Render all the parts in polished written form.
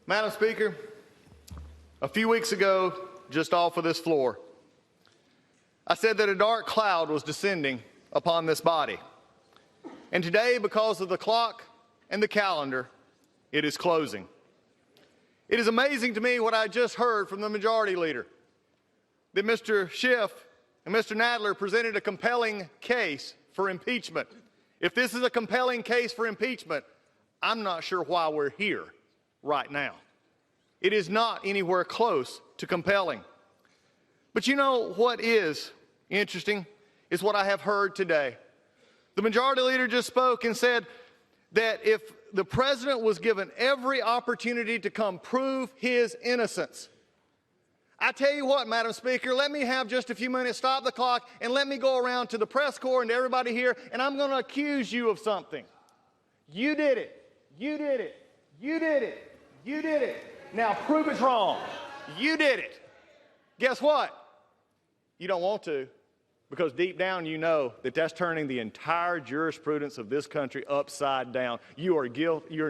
Madam Speaker, a few weeks ago, just off of this floor, I said that a dark cloud was descending upon this body. And today, because of the clock and the calendar, it is closing. It is amazing to me what I just heard from the Majority Leader, that Mr. Schiff and Mr. Nadler presented a compelling case for impeachment. If this is a compelling case for impeachment, I'm not sure why we're here right now. It is not anywhere close to compelling. But you know what is interesting is what I have heard today. The Majority Leader just spoke and said that if the President was given every opportunity to come prove his innocence, I tell you what, Madam Speaker, let me have just a few minutes, stop the clock, and let me go around to the press corps and to everybody here, and I'm going to accuse you of something. You did it. You did it. You did it. You did it. Now prove it's wrong. You did it. Guess what? You don't want to, because deep down you know that that's turning the entire jurisprudence of this country upside down. You're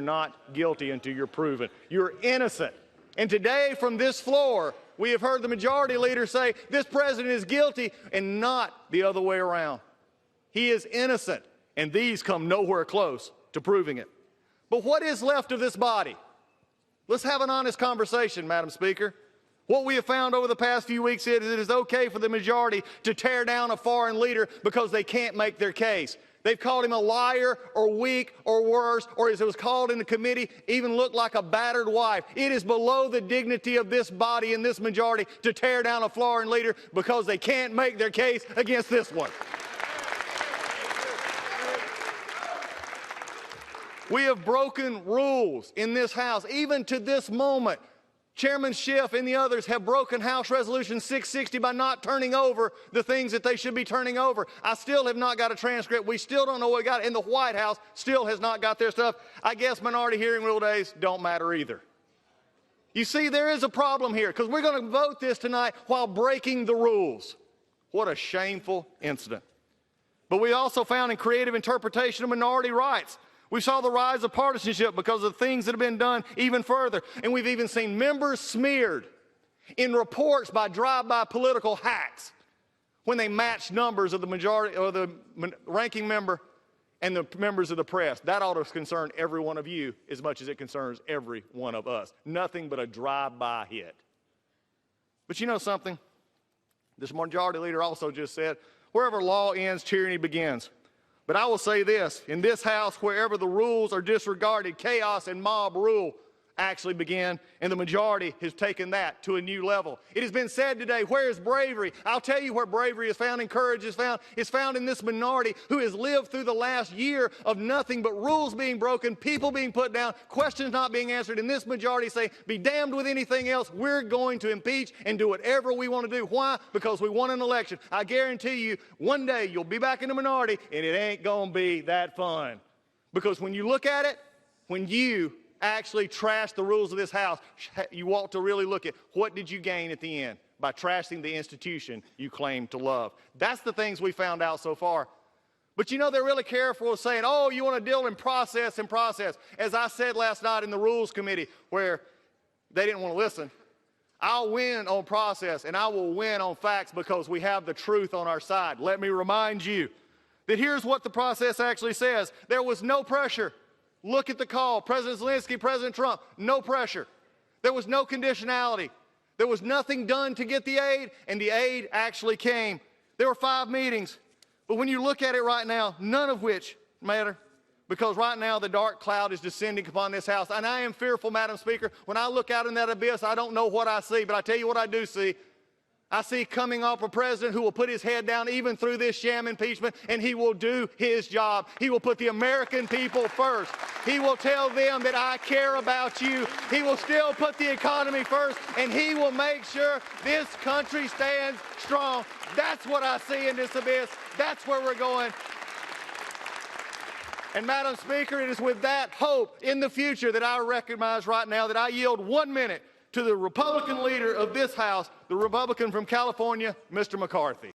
not guilty until you're proven. You're innocent. And today from this floor, we have heard the Majority Leader say this President is guilty and not the other way around. He is innocent, and these come nowhere close to proving it. But what is left of this body? Let's have an honest conversation, Madam Speaker. What we have found over the past few weeks is it is okay for the majority to tear down a foreign leader because they can't make their case. They've called him a liar or weak or worse, or as it was called in the committee, even looked like a battered wife. It is below the dignity of this body and this majority to tear down a foreign leader because they can't make their case against this one. We have broken rules in this House, even to this moment. Chairman Schiff and the others have broken House Resolution 660 by not turning over the things that they should be turning over. I still have not got a transcript. We still don't know what we got. And the White House still has not got their stuff. I guess minority hearing rule days don't matter either. You see, there is a problem here because we're going to vote this tonight while breaking the rules. What a shameful incident. But we also found in creative interpretation of minority rights. We saw the rise of partisanship because of things that have been done even further. And we've even seen members smeared in reports by drive-by political hacks when they matched numbers of the majority or the ranking member and the members of the press. That ought to concern every one of you as much as it concerns every one of us. Nothing but a drive-by hit. But you know something? This Majority Leader also just said, wherever law ends, tyranny begins. But I will say this, in this House, wherever the rules are disregarded, chaos and mob rule actually begin, and the majority has taken that to a new level. It has been said today, where is bravery? I'll tell you where bravery is found and courage is found. It's found in this minority who has lived through the last year of nothing but rules being broken, people being put down, questions not being answered, and this majority say, be damned with anything else, we're going to impeach and do whatever we want to do. Why? Because we won an election. I guarantee you, one day you'll be back in the minority, and it ain't going to be that fun. Because when you look at it, when you actually trash the rules of this House, you ought to really look at what did you gain at the end by trashing the institution you claim to love. That's the things we found out so far. But you know, they're really careful of saying, oh, you want to deal in process and process. As I said last night in the Rules Committee where they didn't want to listen, I'll win on process and I will win on facts because we have the truth on our side. Let me remind you that here's what the process actually says. There was no pressure. Look at the call. President Zelensky, President Trump, no pressure. There was no conditionality. There was nothing done to get the aid, and the aid actually came. There were 5 meetings. But when you look at it right now, none of which matter, because right now the dark cloud is descending upon this House. And I am fearful, Madam Speaker. When I look out in that abyss, I don't know what I see, but I tell you what I do see. I see coming off a president who will put his head down even through this sham impeachment, and he will do his job. He will put the American people first. He will tell them that I care about you. He will still put the economy first, and he will make sure this country stands strong. That's what I see in this abyss. That's where we're going. And Madam Speaker, it is with that hope in the future that I recognize right now that I yield 1 minute to the Republican leader of this House, the Republican from California, Mr. McCarthy.